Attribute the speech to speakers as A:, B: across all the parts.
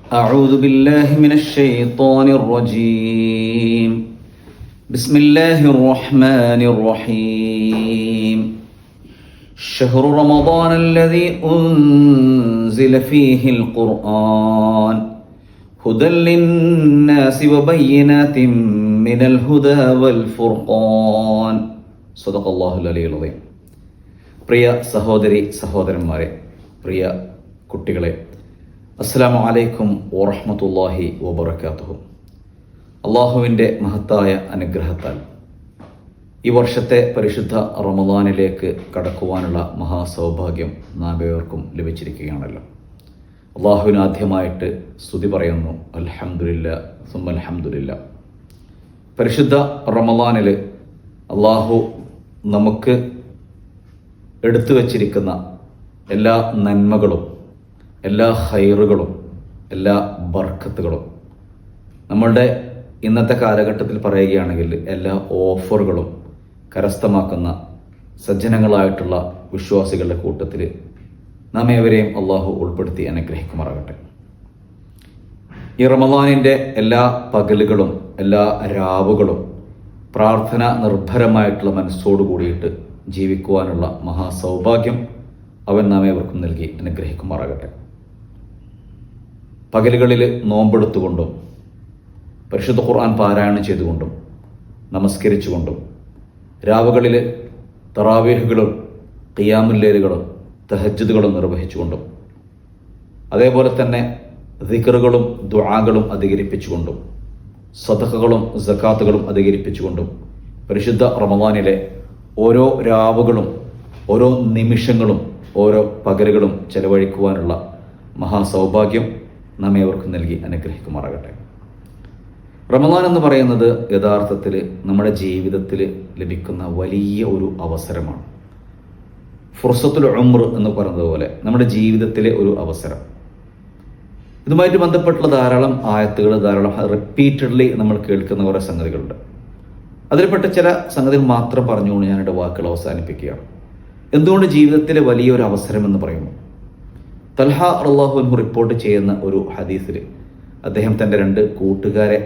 A: أعوذ بالله من الشيطان الرجيم بسم الله الرحمن الرحيم شهر رمضان الذي أنزل فيه القرآن هدى للناس وبينات من الهدى والفرقان صدق الله العلي العظيم. പ്രിയ സഹോദരി സഹോദരന്മാരെ, പ്രിയ കുട്ടികളെ, അസ്സലാമു അലൈക്കും വറഹ്മത്തുള്ളാഹി വബറകാതുഹു. അള്ളാഹുവിൻ്റെ മഹത്തായ അനുഗ്രഹത്താൽ ഈ വർഷത്തെ പരിശുദ്ധ റമദാനിലേക്ക് കടക്കുവാനുള്ള മഹാസൗഭാഗ്യം നാം ഏവർക്കും ലഭിച്ചിരിക്കുകയാണല്ലോ. അള്ളാഹുവിന് ആദ്യമായിട്ട് സ്തുതി പറയുന്നു. അൽഹംദുലില്ലാ സുമ്മ അൽഹംദുലില്ലാ. പരിശുദ്ധ റമദാനിൽ അള്ളാഹു നമുക്ക് എടുത്തു വച്ചിരിക്കുന്ന എല്ലാ നന്മകളും, എല്ലാ ഹൈറുകളും, എല്ലാ ബർക്കത്തുകളും, നമ്മളുടെ ഇന്നത്തെ കാലഘട്ടത്തിൽ പറയുകയാണെങ്കിൽ എല്ലാ ഓഫറുകളും കരസ്ഥമാക്കുന്ന സജ്ജനങ്ങളായിട്ടുള്ള വിശ്വാസികളുടെ കൂട്ടത്തിൽ നാം ഏവരെയും അള്ളാഹു ഉൾപ്പെടുത്തി അനുഗ്രഹിക്കുമാറാകട്ടെ. ഈ റമദാനിൻ്റെ എല്ലാ പകലുകളും എല്ലാ രാവുകളും പ്രാർത്ഥന നിർഭരമായിട്ടുള്ള മനസ്സോടു കൂടിയിട്ട് ജീവിക്കുവാനുള്ള മഹാസൗഭാഗ്യം അവൻ നാം ഏവർക്കും നൽകി അനുഗ്രഹിക്കുമാറാകട്ടെ. പകലുകളിൽ നോമ്പെടുത്തുകൊണ്ടും പരിശുദ്ധ ഖുർആൻ പാരായണം ചെയ്തുകൊണ്ടും നമസ്കരിച്ചുകൊണ്ടും രാവുകളിൽ തറാവീഹുകളും ഖിയാമുൽ ലൈലുകളും തഹജ്ജുദുകളും നിർവഹിച്ചുകൊണ്ടും അതേപോലെ തന്നെ ദിക്റുകളും ദുആകളും അധികരിപ്പിച്ചുകൊണ്ടും സദഖകളും സകാത്തുകളും അധികരിപ്പിച്ചുകൊണ്ടും പരിശുദ്ധ റമദാനിലെ ഓരോ രാവുകളും ഓരോ നിമിഷങ്ങളും ഓരോ പകലുകളും ചെലവഴിക്കുവാനുള്ള മഹാസൗഭാഗ്യം നാം ഏവർക്കും നൽകി അനുഗ്രഹിക്കുമാറാകട്ടെ. റമദാൻ എന്ന് പറയുന്നത് യഥാർത്ഥത്തിൽ നമ്മുടെ ജീവിതത്തിൽ ലഭിക്കുന്ന വലിയ ഒരു അവസരമാണ്. ഫുർസത്തുൽ ഉംർ എന്ന് പറയുന്നത് പോലെ നമ്മുടെ ജീവിതത്തിലെ ഒരു അവസരം. ഇതുമായിട്ട് ബന്ധപ്പെട്ടുള്ള ധാരാളം ആയത്തുകൾ, ധാരാളം റിപ്പീറ്റഡ്ലി നമ്മൾ കേൾക്കുന്ന കുറേ സംഗതികളുണ്ട്. അതിൽപ്പെട്ട ചില സംഗതികൾ മാത്രം പറഞ്ഞുകൊണ്ട് ഞാൻ എൻ്റെ വാക്കുകൾ അവസാനിപ്പിക്കുകയാണ്. എന്തുകൊണ്ട് ജീവിതത്തിലെ വലിയൊരു അവസരം എന്ന് പറയുന്നു? തൽഹ റളിയല്ലാഹു അൻഹു റിപ്പോർട്ട് ചെയ്യുന്ന ഒരു ഹദീസിൽ അദ്ദേഹം തൻ്റെ 2 കൂട്ടുകാരെ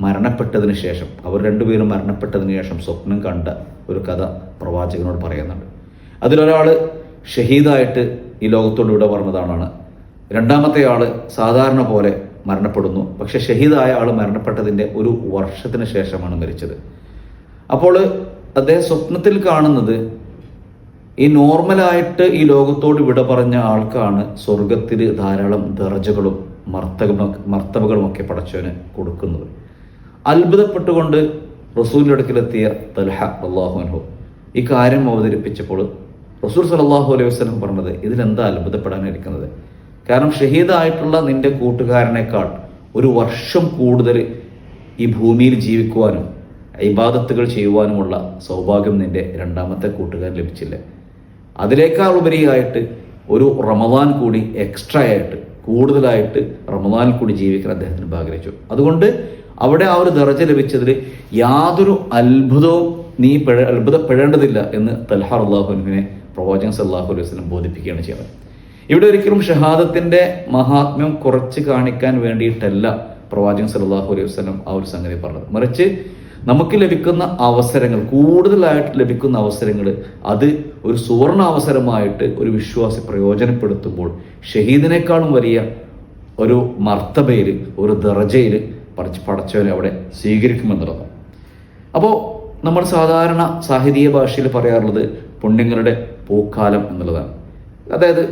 A: മരണപ്പെട്ടതിന് ശേഷം, അവർ രണ്ടുപേരും മരണപ്പെട്ടതിന് ശേഷം സ്വപ്നം കണ്ട ഒരു കഥ പ്രവാചകനോട് പറയുന്നുണ്ട്. അതിലൊരാൾ ഷഹീദായിട്ട് ഈ ലോകത്തോട് വിട പറഞ്ഞതാണ്. രണ്ടാമത്തെ ആൾ സാധാരണ പോലെ മരണപ്പെടുന്നു. പക്ഷെ ഷഹീദായ ആൾ മരണപ്പെട്ടതിൻ്റെ ഒരു വർഷത്തിന് ശേഷമാണ് മരിച്ചത്. അപ്പോൾ അദ്ദേഹം സ്വപ്നത്തിൽ കാണുന്നത് ഈ നോർമലായിട്ട് ഈ ലോകത്തോട് വിട പറഞ്ഞ ആൾക്കാണ് സ്വർഗത്തിൽ ധാരാളം ദർജകളും മർത്തബകളും ഒക്കെ പടച്ചവന് കൊടുക്കുന്നത്. അത്ഭുതപ്പെട്ടുകൊണ്ട് റസൂലിന്റെ അടുക്കലെത്തിയ തൽഹ റളിയല്ലാഹു അൻഹു ഈ കാര്യം അവതരിപ്പിച്ചപ്പോൾ റസൂൽ സല്ലല്ലാഹു അലൈഹി വസല്ലം പറഞ്ഞത്, ഇതിലെന്താ അത്ഭുതപ്പെടാനിരിക്കുന്നത്? കാരണം ഷഹീദായിട്ടുള്ള നിന്റെ കൂട്ടുകാരനേക്കാൾ ഒരു വർഷം കൂടുതൽ ഈ ഭൂമിയിൽ ജീവിക്കുവാനും ഇബാദത്തുകൾ ചെയ്യുവാനുമുള്ള സൗഭാഗ്യം നിന്റെ രണ്ടാമത്തെ കൂട്ടുകാരൻ ലഭിച്ചില്ലേ? അതിനേക്കാൾ ഉപരിയായിട്ട് ഒരു റമദാൻ കൂടി എക്സ്ട്രാ ആയിട്ട് കൂടുതലായിട്ട് റമദാനിൽ കൂടി ജീവിക്കാൻ അദ്ദേഹത്തിന് ആഗ്രഹിച്ചു. അതുകൊണ്ട് അവിടെ ആ ഒരു ദർജ ലഭിച്ചതിൽ യാതൊരു അത്ഭുതവും നീ അത്ഭുതപ്പെടേണ്ടതില്ല എന്ന് തൽഹ റളിയല്ലാഹു അൻഹുവിനെ പ്രവാചകൻ സല്ലല്ലാഹു അലൈഹി വസല്ലം ബോധിപ്പിക്കുകയാണ് ചെയ്യുന്നത്. ഇവിടെ ഒരിക്കലും ഷഹാദത്തിന്റെ മഹാത്മ്യം കുറച്ച് കാണിക്കാൻ വേണ്ടിയിട്ടല്ല പ്രവാചകൻ സല്ലല്ലാഹു അലൈഹി വസല്ലം ആ ഒരു സംഗതി പറഞ്ഞത്. മറിച്ച് നമുക്ക് ലഭിക്കുന്ന അവസരങ്ങൾ, കൂടുതലായിട്ട് ലഭിക്കുന്ന അവസരങ്ങൾ, അത് ഒരു സുവർണ അവസരമായിട്ട് ഒരു വിശ്വാസി പ്രയോജനപ്പെടുത്തുമ്പോൾ ഷഹീദിനേക്കാളും വലിയ ഒരു മർത്തബയിൽ, ഒരു ദർജയിൽ പടച്ചവനെ അവിടെ സ്വീകരിക്കുമെന്നുള്ളതാണ്. അപ്പോൾ നമ്മൾ സാധാരണ സാഹിതീയ ഭാഷയിൽ പറയാറുള്ളത് പുണ്യങ്ങളുടെ പൂക്കാലം എന്നുള്ളതാണ്. അതായത്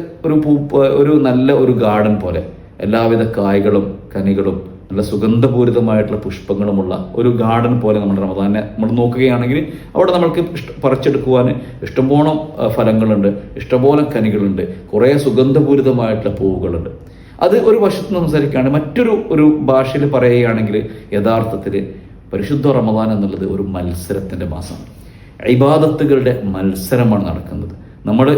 A: ഒരു നല്ല ഒരു ഗാർഡൻ പോലെ എല്ലാവിധ കായ്കളും കനികളും നല്ല സുഗന്ധപൂരിതമായിട്ടുള്ള പുഷ്പങ്ങളുമുള്ള ഒരു ഗാർഡൻ പോലെ നമ്മുടെ റമദാനെ നമ്മൾ നോക്കുകയാണെങ്കിൽ അവിടെ നമ്മൾക്ക് പറിച്ചെടുക്കുവാൻ ഇഷ്ടംപോലെ ഫലങ്ങളുണ്ട്, ഇഷ്ടംപോലെ കനികളുണ്ട്, കുറേ സുഗന്ധപൂരിതമായിട്ടുള്ള പൂവുകളുണ്ട്. അത് ഒരു വശത്ത് സംസാരിക്കുകയാണ്. മറ്റൊരു ഭാഷയിൽ പറയുകയാണെങ്കിൽ യഥാർത്ഥത്തിൽ പരിശുദ്ധ റമദാൻ എന്നുള്ളത് ഒരു മത്സരത്തിൻ്റെ മാസമാണ്. ഇബാദത്തുകളുടെ മത്സരമാണ് നടക്കുന്നത്. നമ്മൾ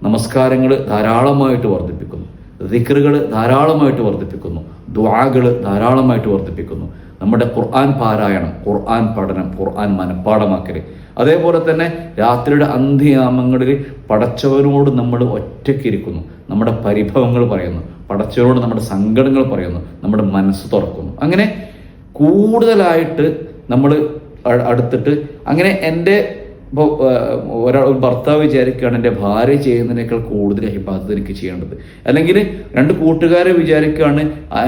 A: നമസ്കാരങ്ങൾ ധാരാളമായിട്ട് വർദ്ധിപ്പിക്കുന്നു, ദിക്റുകൾ ധാരാളമായിട്ട് വർദ്ധിപ്പിക്കുന്നു, ദുആകൾ ധാരാളമായിട്ട് വർദ്ധിപ്പിക്കുന്നു. നമ്മുടെ ഖുർആൻ പാരായണം, ഖുർആൻ പഠനം, ഖുർആൻ മനഃപ്പാഠമാക്കൽ, അതേപോലെ തന്നെ രാത്രിയുടെ അന്ത്യയാമങ്ങളിൽ പടച്ചവനോട് നമ്മൾ ഒറ്റയ്ക്കിരിക്കുന്നു, നമ്മുടെ പരിഭവങ്ങൾ പറയുന്നു, പടച്ചവനോട് നമ്മുടെ സങ്കടങ്ങൾ പറയുന്നു, നമ്മുടെ മനസ്സ് തുറക്കുന്നു. അങ്ങനെ കൂടുതലായിട്ട് നമ്മൾ അടുത്തിട്ട് അങ്ങനെ ഇപ്പോൾ ഒരു ഭർത്താവ് വിചാരിക്കുകയാണ് എൻ്റെ ഭാര്യ ചെയ്യുന്നതിനേക്കാൾ കൂടുതൽ ഇബാദത്ത് എനിക്ക് ചെയ്യേണ്ടത്, അല്ലെങ്കിൽ രണ്ട് കൂട്ടുകാരെ വിചാരിക്കുകയാണ്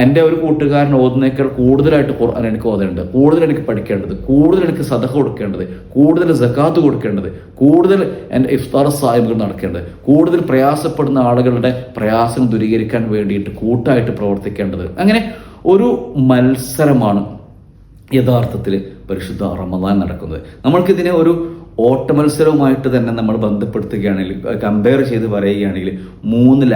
A: എൻ്റെ ഒരു കൂട്ടുകാരൻ ഓതുന്നതിനേക്കാൾ കൂടുതലായിട്ട് ഖുർആൻ എനിക്ക് ഓതേണ്ടത്, കൂടുതൽ എനിക്ക് പഠിക്കേണ്ടത്, കൂടുതൽ എനിക്ക് സദഖ കൊടുക്കേണ്ടത്, കൂടുതൽ സകാത്ത് കൊടുക്കേണ്ടത്, കൂടുതൽ എൻ്റെ ഇഫ്താർ സാഹിബുകൾ നടക്കേണ്ടത്, കൂടുതൽ പ്രയാസപ്പെടുന്ന ആളുകളുടെ പ്രയാസം ദൂരീകരിക്കാൻ വേണ്ടിയിട്ട് കൂട്ടായിട്ട് പ്രവർത്തിക്കേണ്ടത്. അങ്ങനെ ഒരു മത്സരമാണ് യഥാർത്ഥത്തിൽ പരിശുദ്ധ റമദാൻ നടക്കുന്നത്. നമ്മൾക്കിതിനെ ഒരു ഓട്ട മത്സരവുമായിട്ട് തന്നെ നമ്മൾ ബന്ധപ്പെടുത്തുകയാണെങ്കിൽ, കമ്പയർ ചെയ്ത് പറയുകയാണെങ്കിൽ 3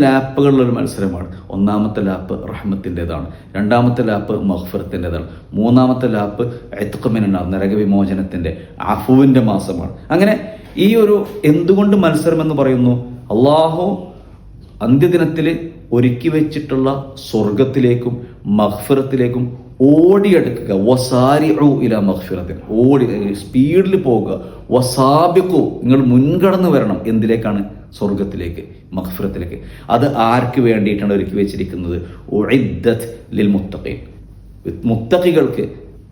A: ലാപ്പുകളുള്ളൊരു മത്സരമാണ്. ഒന്നാമത്തെ ലാപ്പ് റഹ്മത്തിൻ്റെതാണ്, രണ്ടാമത്തെ ലാപ്പ് മഗ്ഫിറത്തിൻ്റെതാണ്, മൂന്നാമത്തെ ലാപ്പ് ഇത്ഖ് മിനന്നാർ നരകവിമോചനത്തിൻ്റെ അഫുവിൻ്റെ മാസമാണ്. അങ്ങനെ ഈ ഒരു എന്തുകൊണ്ട് മത്സരം എന്ന് പറയുന്നു? അള്ളാഹു അന്ത്യദിനത്തിൽ ഒരുക്കി വെച്ചിട്ടുള്ള സ്വർഗത്തിലേക്കും മഗ്ഫിറത്തിലേക്കും ഓടിയെടുക്കുക. വസാരിഉ ഇലാ മഗ്ഫിറത്തിൻ, സ്പീഡിൽ പോകുക. വസാബിഖു, നിങ്ങൾ മുൻകടന്ന് വരണം. എന്തിലേക്കാണ്? സ്വർഗത്തിലേക്ക്, മഗ്ഫിറത്തിലേക്ക്. അത് ആർക്ക് വേണ്ടിയിട്ടാണ് ഒരുക്കി വെച്ചിരിക്കുന്നത്? ഉഇദ്ദത് ലിൽ മുത്തഖീൻ, മുത്തഖികൾക്ക്,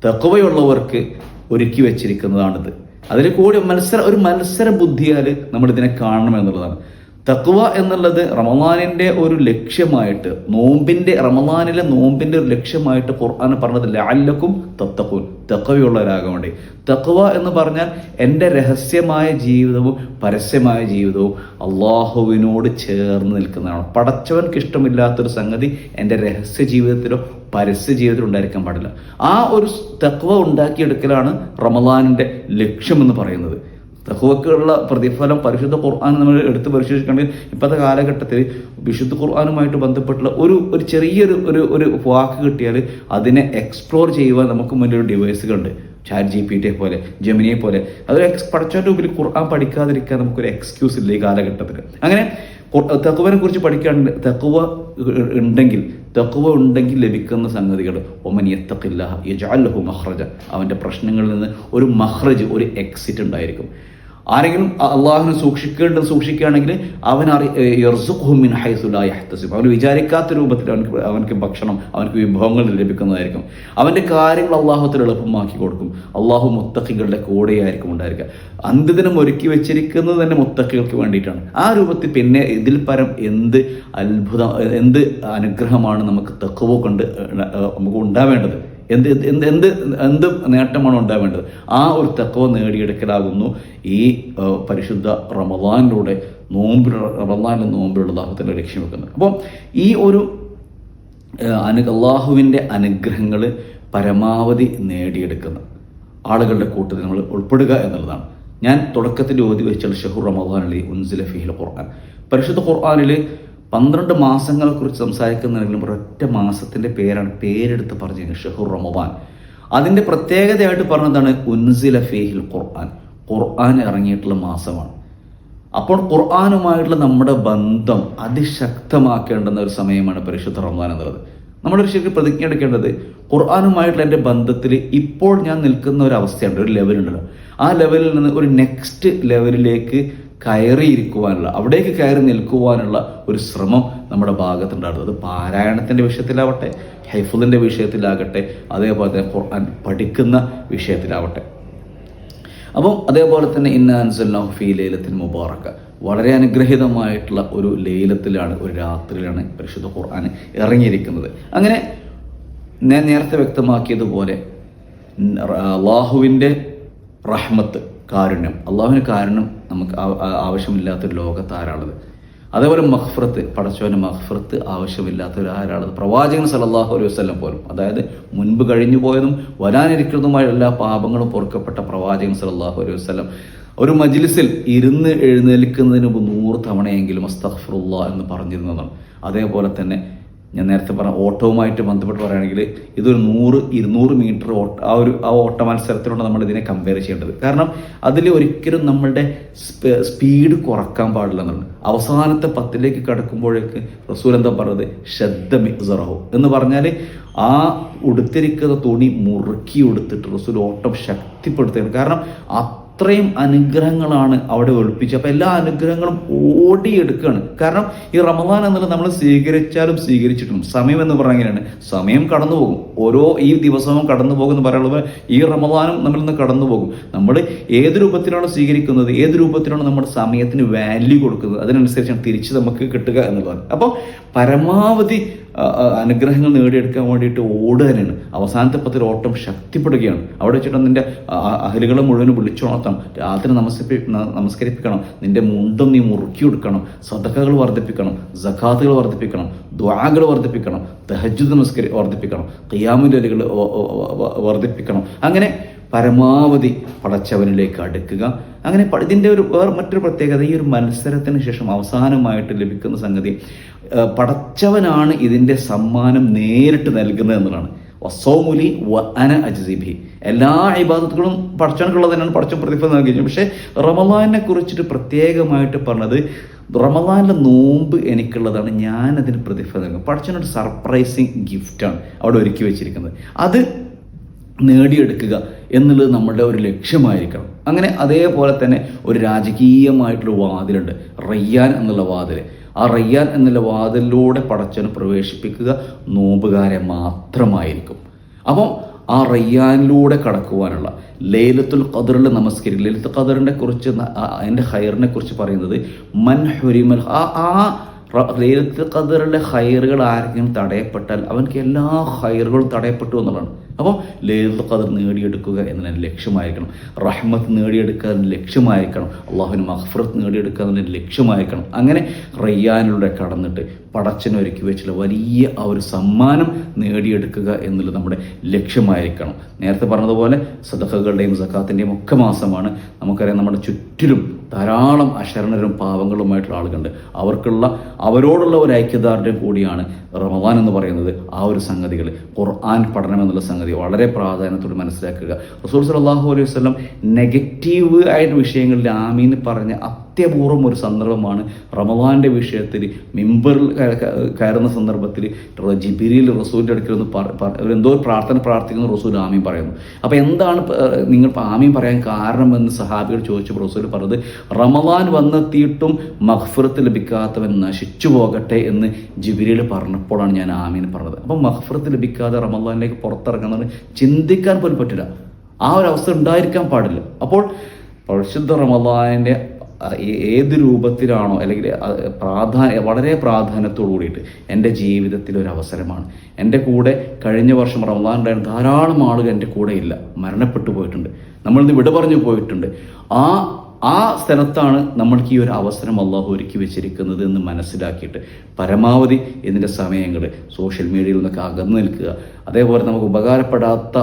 A: തഖ്വയുള്ളവർക്ക് ഒരുക്കി വെച്ചിരിക്കുന്നതാണിത്. അതിൽ കൂടി ഒരു മത്സര ബുദ്ധിയാൽ നമ്മൾ ഇതിനെ കാണണം എന്നുള്ളതാണ്. തഖ്വ എന്നുള്ളത് റമദാനിന്റെ ഒരു ലക്ഷ്യമായിട്ട്, റമദാനിലെ നോമ്പിന്റെ ഒരു ലക്ഷ്യമായിട്ട് ഖുർആൻ പറഞ്ഞത് ലഅല്ലക്കും തത്തഖൂൻ, തഖ്വയുള്ളവരാകാൻ വേണ്ടി. തഖ്വ എന്ന് പറഞ്ഞാൽ എൻ്റെ രഹസ്യമായ ജീവിതവും പരസ്യമായ ജീവിതവും അള്ളാഹുവിനോട് ചേർന്ന് നിൽക്കുന്നതാണ്. പടച്ചവൻക്ക് ഇഷ്ടമില്ലാത്തൊരു സംഗതി എൻ്റെ രഹസ്യ ജീവിതത്തിലോ പരസ്യ ജീവിതത്തിലോ ഉണ്ടായിരിക്കാൻ പാടില്ല. ആ ഒരു തഖ്വ ഉണ്ടാക്കിയെടുക്കലാണ് റമദാനിന്റെ ലക്ഷ്യമെന്ന് പറയുന്നത്. തഖ്വക്കുള്ള പ്രതിഫലം പരിശുദ്ധ ഖുർആൻ നമ്മൾ എടുത്ത് പരിശോധിക്കുകയാണെങ്കിൽ ഇപ്പോഴത്തെ കാലഘട്ടത്തിൽ വിശുദ്ധ ഖുർആനുമായിട്ട് ബന്ധപ്പെട്ടുള്ള ഒരു ചെറിയൊരു ഒരു വാക്ക് കിട്ടിയാൽ അതിനെ എക്സ്പ്ലോർ ചെയ്യുവാൻ നമുക്ക് മുന്നിൽ ഡിവൈസുകളുണ്ട്. ചാറ്റ് GPT പോലെ, ജെമിനിയെ പോലെ. അതൊരു പഠിച്ചവൻ്റെ മുമ്പിൽ ഖുർആൻ പഠിക്കാതിരിക്കാൻ നമുക്കൊരു എക്സ്ക്യൂസ് ഇല്ല ഈ കാലഘട്ടത്തിൽ. അങ്ങനെ തഖ്വനെ കുറിച്ച് പഠിക്കാണ്ട് തഖ്വ ഉണ്ടെങ്കിൽ ലഭിക്കുന്ന സംഗതികൾ, ഒമൻ യത്തഖില്ലാഹ യജ്അൽ ലഹു മഖ്റജ, അവൻ്റെ പ്രശ്നങ്ങളിൽ നിന്ന് ഒരു മഖ്റജ്, ഒരു എക്സിറ്റ് ഉണ്ടായിരിക്കും. ആരെങ്കിലും അള്ളാഹുവിനെ സൂക്ഷിക്കുകയാണെങ്കിൽ അവൻ യർസുഖുഹു മിൻ ഹൈസു ലാ യഹ്തസിബ്, അവൻ വിചാരിക്കാത്ത രൂപത്തിൽ അവനക്ക് ഭക്ഷണം, അവനക്ക് വിഭവങ്ങൾ ലഭിക്കുന്നതായിരിക്കും. അവൻ്റെ കാര്യങ്ങൾ അള്ളാഹുത്തിൽ എളുപ്പമാക്കി കൊടുക്കും. അള്ളാഹു മുത്തഖികളുടെ കൂടെയായിരിക്കും ഉണ്ടായിരിക്കുക. അന്ത്യദിനം ഒരുക്കി വെച്ചിരിക്കുന്നത് തന്നെ മുത്തഖികൾക്ക് വേണ്ടിയിട്ടാണ്. ആ രൂപത്തിൽ പിന്നെ ഇതിൽ പരം എന്ത് അത്ഭുതം, എന്ത് അനുഗ്രഹമാണ് നമുക്ക് തഖ്വ കൊണ്ട് നമുക്ക് ഉണ്ടാവേണ്ടത്? എന്ത് നേട്ടമാണ് ഉണ്ടാവേണ്ടത്? ആ ഒരു തഖ്വ നേടിയെടുക്കലാകുന്നു ഈ പരിശുദ്ധ റമദാനിലൂടെ നോമ്പിലുള്ള അല്ലാഹുവിന്റെ ലക്ഷ്യം വെക്കുന്നത്. അപ്പം ഈ ഒരു അല്ലാഹുവിൻ്റെ അനുഗ്രഹങ്ങൾ പരമാവധി നേടിയെടുക്കുന്ന ആളുകളുടെ കൂട്ടത്തിൽ നമ്മൾ ഉൾപ്പെടുക എന്നുള്ളതാണ്. ഞാൻ തുടക്കത്തിൽ ഓതി വെച്ചാൽ ഷഹ്റു റമദാനിൽ ഉൻസില ഫീഹിൽ ഖുർആൻ, പരിശുദ്ധ ഖുർആനിൽ 12 മാസങ്ങളെ കുറിച്ച് സംസാരിക്കുന്നുണ്ടെങ്കിലും ഒരൊറ്റ മാസത്തിന്റെ പേരെടുത്ത് പറഞ്ഞു ഷഹ്റു റമദാൻ. അതിന്റെ പ്രത്യേകതയായിട്ട് പറഞ്ഞതാണ് ഉൻസില ഫീഹിൽ ഖുർആൻ, ഖുർആൻ ഇറങ്ങിയിട്ടുള്ള മാസമാണ്. അപ്പോൾ ഖുർആനുമായിട്ടുള്ള നമ്മുടെ ബന്ധം അതിശക്തമാക്കേണ്ടുന്ന ഒരു സമയമാണ് പരിശുദ്ധ റമദാൻ എന്നുള്ളത്. നമ്മളൊരു ശരിക്കും പ്രതിജ്ഞ എടുക്കേണ്ടത് ഖുർആനുമായിട്ടുള്ള എൻ്റെ ബന്ധത്തിൽ ഇപ്പോൾ ഞാൻ നിൽക്കുന്ന ഒരു അവസ്ഥയുണ്ട്, ഒരു ലെവലുണ്ടല്ലോ. ആ ലെവലിൽ നിന്ന് ഒരു നെക്സ്റ്റ് ലെവലിലേക്ക് അവിടേക്ക് കയറി നിൽക്കുവാനുള്ള ഒരു ശ്രമം നമ്മുടെ ഭാഗത്തുണ്ടാകുന്നത്. അത് പാരായണത്തിൻ്റെ വിഷയത്തിലാവട്ടെ, ഹൈഫുദിൻ്റെ വിഷയത്തിലാകട്ടെ, അതേപോലെ തന്നെ ഖുർആൻ പഠിക്കുന്ന വിഷയത്തിലാവട്ടെ. അപ്പം അതേപോലെ തന്നെ ഇന്നാ അൻസൽനാഹു ഫീ ലൈലത്തിൻ മുബാറക, വളരെ അനുഗ്രഹീതമായിട്ടുള്ള ഒരു ലൈലത്തിലാണ്, ഒരു രാത്രിയിലാണ് പരിശുദ്ധ ഖുർആൻ ഇറങ്ങിയിരിക്കുന്നത്. അങ്ങനെ ഞാൻ നേരത്തെ വ്യക്തമാക്കിയതുപോലെ അള്ളാഹുവിൻ്റെ റഹ്മത്ത്, കാരുണ്യം, അള്ളാഹുവിന് കാരുണ്യം നമുക്ക് ആവശ്യമില്ലാത്തൊരു ലോകത്ത് ആരാളത്? അതേപോലെ മഗ്ഫിറത്ത്, പടച്ചവന് മഗ്ഫിറത്ത് ആവശ്യമില്ലാത്തൊരു ആരാളത്? പ്രവാചകൻ സല്ലല്ലാഹു അലൈഹി വസല്ലം പോലും, അതായത് മുൻപ് കഴിഞ്ഞു പോയതും വരാനിരിക്കുന്നതുമായ എല്ലാ പാപങ്ങളും പൊറുക്കപ്പെട്ട പ്രവാചകൻ സല്ലല്ലാഹു അലൈഹി വസല്ലം ഒരു മജ്ലിസിൽ ഇരുന്ന് എഴുന്നേൽക്കുന്നതിന് മുമ്പ് 100 തവണയെങ്കിലും അസ്തഗ്ഫിറുല്ലാഹ് എന്ന് പറഞ്ഞിരുന്നതാണ്. അതേപോലെ തന്നെ ഞാൻ നേരത്തെ പറഞ്ഞ ഓട്ടവുമായിട്ട് ബന്ധപ്പെട്ട് പറയുകയാണെങ്കിൽ ഇതൊരു 100-200 മീറ്റർ ആ ഓട്ട മത്സരത്തിലൂടെ നമ്മൾ ഇതിനെ കമ്പയർ ചെയ്യേണ്ടത്. കാരണം അതിൽ ഒരിക്കലും നമ്മളുടെ സ്പീഡ് കുറക്കാൻ പാടില്ല എന്നുള്ളത്. അവസാനത്തെ 10ലേക്ക് കടക്കുമ്പോഴേക്ക് റസൂൽ എന്താ പറഞ്ഞത്, ഷദ്ദ മിസ്റഹു എന്ന് പറഞ്ഞാൽ ആ ഉടുത്തിരിക്കുന്ന തുണി മുറുക്കി ഉടുത്തിട്ട് റസൂൽ ഓട്ടം ശക്തിപ്പെടുത്തുകയാണ്. കാരണം അത്രയും അനുഗ്രഹങ്ങളാണ് അവിടെ ഒളിപ്പിച്ചത്. അപ്പോൾ എല്ലാ അനുഗ്രഹങ്ങളും ഓടിയെടുക്കുകയാണ്. കാരണം ഈ റമദാൻ എന്നുള്ളത് നമ്മൾ സ്വീകരിച്ചാലും സ്വീകരിച്ചിട്ടും സമയം എന്ന് പറഞ്ഞാൽ സമയം കടന്നു പോകും. ഈ ദിവസവും കടന്നു പോകുമെന്ന് പറയുന്നത് ഈ റമദാനും നമ്മളിൽ നിന്ന് കടന്നു പോകും. നമ്മൾ ഏത് രൂപത്തിലാണ് സ്വീകരിക്കുന്നത്, ഏത് രൂപത്തിലാണ് നമ്മുടെ സമയത്തിന് വാല്യൂ കൊടുക്കുന്നത്, അതിനനുസരിച്ചാണ് തിരിച്ച് നമുക്ക് കിട്ടുക എന്നുള്ളതാണ്. അപ്പോൾ പരമാവധി അനുഗ്രഹങ്ങൾ നേടിയെടുക്കാൻ വേണ്ടിയിട്ട് ഓടുകയാണ്. അവസാനത്തെ 10 ഓട്ടം ശക്തിപ്പെടുകയാണ്. അവിടെ വെച്ചിട്ട് നിന്റെ അഹലുകളെ മുഴുവനും വിളിച്ചുണർത്തണം, രാത്രി നമസ്കരിപ്പിക്കണം, നിന്റെ മുണ്ടും നീ മുറുക്കി കൊടുക്കണം, സദഖകൾ വർദ്ധിപ്പിക്കണം, സകാത്തുകൾ വർദ്ധിപ്പിക്കണം, ദുആകൾ വർദ്ധിപ്പിക്കണം, തഹജ്ജുദ് വർദ്ധിപ്പിക്കണം, ഖിയാമുൽ ലൈലുകൾ വർദ്ധിപ്പിക്കണം. അങ്ങനെ പരമാവധി പടച്ചവനിലേക്ക് അടുക്കുക. അങ്ങനെ ഇതിൻ്റെ മറ്റൊരു പ്രത്യേകത, ഈ ഒരു മത്സരത്തിന് ശേഷം അവസാനമായിട്ട് ലഭിക്കുന്ന സംഗതി, പടച്ചവനാണ് ഇതിൻ്റെ സമ്മാനം നേരിട്ട് നൽകുന്നത് എന്നുള്ളതാണ്. വസ്സൗമുലി വ അന അജ്സിബി, എല്ലാ ഇബാദത്തുകളും പടച്ചവനുള്ളത് തന്നെയാണ്, പടച്ചവൻ പ്രതിഫലം നൽകുകയും. പക്ഷേ റമളാനെ കുറിച്ചിട്ട് പ്രത്യേകമായിട്ട് പറഞ്ഞത്, റമളാനിലെ നോമ്പ് എനിക്കുള്ളതാണ്, ഞാനതിന് പ്രതിഫലം നൽകും. പടച്ചവനൊരു സർപ്രൈസിങ് ഗിഫ്റ്റാണ് അവിടെ ഒരുക്കി വെച്ചിരിക്കുന്നത്. അത് നേടിയെടുക്കുക എന്നുള്ളത് നമ്മുടെ ഒരു ലക്ഷ്യമായിരിക്കണം. അങ്ങനെ അതേപോലെ തന്നെ ഒരു രാജകീയമായിട്ടുള്ള വാതിലുണ്ട്, റയ്യാൻ എന്നുള്ള വാതിൽ. ആ റയ്യാൻ എന്നുള്ള വാതിലിലൂടെ പടച്ചവനെ പ്രവേശിപ്പിക്കുക നോമ്പുകാരെ മാത്രമായിരിക്കും. അപ്പം ആ റയ്യാനിലൂടെ കടക്കുവാനുള്ള ലൈലത്തുൽ ഖദറിൽ നമസ്കരിക്കുക. ലൈലത്തുൽ ഖദറിനെ കുറിച്ച്, അതിൻ്റെ ഹൈറിനെ കുറിച്ച് പറയുന്നത് മൻ ഹുരിമൽ, ലൈലത്തുൽ ഖദറിലെ ഹൈറുകൾ ആരെങ്കിലും തടയപ്പെട്ടാൽ അവൻക്ക് എല്ലാ ഹൈറുകളും തടയപ്പെട്ടു എന്നുള്ളതാണ്. അപ്പം ലൈലത്തുൽ ഖദർ നേടിയെടുക്കുക എന്നതിന് ലക്ഷ്യമായിരിക്കണം. റഹ്മത്ത് നേടിയെടുക്കുക എന്നതിന് ലക്ഷ്യമായിരിക്കണം. അള്ളാഹുവിന് മഗ്ഫിറത്ത് നേടിയെടുക്കുക എന്നതിന് ലക്ഷ്യമായിരിക്കണം. അങ്ങനെ റയ്യാനിലൂടെ കടന്നിട്ട് പടച്ചനൊരുക്കി വെച്ചുള്ള വലിയ ആ ഒരു സമ്മാനം നേടിയെടുക്കുക എന്നുള്ളത് നമ്മുടെ ലക്ഷ്യമായിരിക്കണം. നേരത്തെ പറഞ്ഞതുപോലെ സദഖകളുടെയും സക്കാത്തിൻ്റെയും ഒക്കെ മാസമാണ്. നമുക്കറിയാം, നമ്മുടെ ചുറ്റിലും ധാരാളം അശരണരും പാവങ്ങളുമായിട്ടുള്ള ആളുകളുണ്ട്. അവരോടുള്ള ഒരു ഐക്യദാർഢ്യം കൂടിയാണ് റമദാൻ എന്ന് പറയുന്നത്. ആ ഒരു സംഗതികൾ, ഖുർആൻ പഠനം എന്നുള്ള സംഗതി വളരെ പ്രാധാന്യത്തോടെ മനസ്സിലാക്കുക. റസൂൽ സല്ലല്ലാഹു അലൈഹി വസല്ലം നെഗറ്റീവ് ആയിട്ട് വിഷയങ്ങളിൽ ആമീൻ പറഞ്ഞ അത്യപൂർവം ഒരു സന്ദർഭമാണ് റമദാൻ്റെ വിഷയത്തിൽ. മിമ്പറിൽ കയറുന്ന സന്ദർഭത്തിൽ ജിബ്രീൽ റസൂലിൻ്റെ അടുക്കൽ എന്തോ ഒരു പ്രാർത്ഥിക്കുന്ന റസൂൽ ആമീൻ പറയുന്നു. അപ്പോൾ എന്താണ് നിങ്ങൾ ആമീൻ പറയാൻ കാരണമെന്ന് സഹാബികൾ ചോദിച്ചപ്പോൾ റസൂൽ പറഞ്ഞത്, റമദാൻ വന്നെത്തിയിട്ടും മഗ്ഫിറത്ത് ലഭിക്കാത്തവൻ നശിച്ചു പോകട്ടെ എന്ന് ജിബ്രീൽ പറഞ്ഞപ്പോഴാണ് ഞാൻ ആമീൻ പറഞ്ഞത്. അപ്പം മഗ്ഫിറത്ത് ലഭിക്കാതെ റമദാനിലേക്ക് പുറത്തിറങ്ങുന്നത് ചിന്തിക്കാൻ പോലും പറ്റില്ല. ആ ഒരു അവസ്ഥ ഉണ്ടായിരിക്കാൻ പാടില്ല. അപ്പോൾ പരിശുദ്ധ റമദാനിൻ്റെ ഏത് രൂപത്തിലാണോ, അല്ലെങ്കിൽ വളരെ പ്രാധാന്യത്തോടു കൂടിയിട്ട് എൻ്റെ ജീവിതത്തിലൊരു അവസരമാണ്. എൻ്റെ കൂടെ കഴിഞ്ഞ വർഷം റമദാൻ ഉണ്ടായിരുന്ന ധാരാളം ആളുകൾ എൻ്റെ കൂടെ ഇല്ല, മരണപ്പെട്ടു പോയിട്ടുണ്ട്, നമ്മളിന്ന് വിട പറഞ്ഞു പോയിട്ടുണ്ട്. ആ സ്ഥലത്താണ് നമ്മൾക്ക് ഈ ഒരു അവസരം അള്ളാഹു ഒരുക്കി വെച്ചിരിക്കുന്നത് എന്ന് മനസ്സിലാക്കിയിട്ട് പരമാവധി ഇതിൻ്റെ സമയങ്ങൾ സോഷ്യൽ മീഡിയയിൽ നിന്നൊക്കെ അകന്നു നിൽക്കുക. അതേപോലെ നമുക്ക് ഉപകാരപ്പെടാത്ത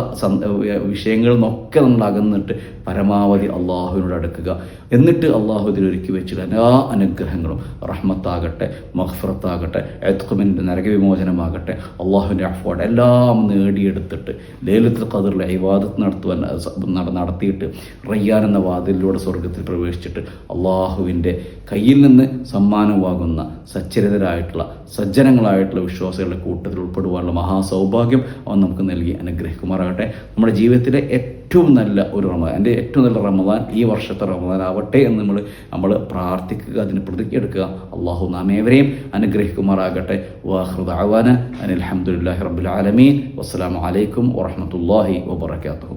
A: വിഷയങ്ങളിൽ നിന്നൊക്കെ നമ്മൾ അകന്നിട്ട് പരമാവധി അള്ളാഹുവിനോട് അടുക്കുക. എന്നിട്ട് അള്ളാഹു ഇതിലൊരുക്കി വെച്ചിട്ട് എല്ലാ അനുഗ്രഹങ്ങളും, റഹ്മത്താകട്ടെ, മഗ്ഫിറത്താകട്ടെ, ഇത്ഖ്മിൻ്റെ നരകവിമോചനമാകട്ടെ, അള്ളാഹുവിൻ്റെ അഫ്വാട് എല്ലാം നേടിയെടുത്തിട്ട് ലൈലത്തുൽ ഖദറിൽ ഇബാദത്ത് നടത്തിയിട്ട് റയ്യാൻ എന്ന വാതിലിലൂടെ സ്വർഗത്തിൽ പ്രവേശിച്ചിട്ട് അള്ളാഹുവിൻ്റെ കയ്യിൽ നിന്ന് സമ്മാനമാകുന്ന സച്ചരിതരായിട്ടുള്ള സജ്ജനങ്ങളായിട്ടുള്ള വിശ്വാസികളുടെ കൂട്ടത്തിൽ ഉൾപ്പെടുവാനുള്ള മഹാസൗഭാഗ്യം അവൻ നമുക്ക് നൽകി അനുഗ്രഹിക്കുമാറാകട്ടെ. നമ്മുടെ ജീവിതത്തിലെ ഏറ്റവും നല്ല ഒരു റമദാൻ, എൻ്റെ ഏറ്റവും നല്ല റമദാൻ ഈ വർഷത്തെ റമദാൻ ആവട്ടെ എന്ന് നമ്മൾ പ്രാർത്ഥിക്കുക, അതിന് പ്രതിജ്ഞയെടുക്കുക. അള്ളാഹു നാം ഏവരെയും അനുഗ്രഹിക്കുമാറാകട്ടെ. വാഖിറു ദഅവാന അനിൽ ഹംദുലില്ലാഹി റബ്ബിൽ ആലമീൻ. വസ്സലാമു അലൈക്കും വറഹ്മത്തുള്ളാഹി വബറകാതുഹു.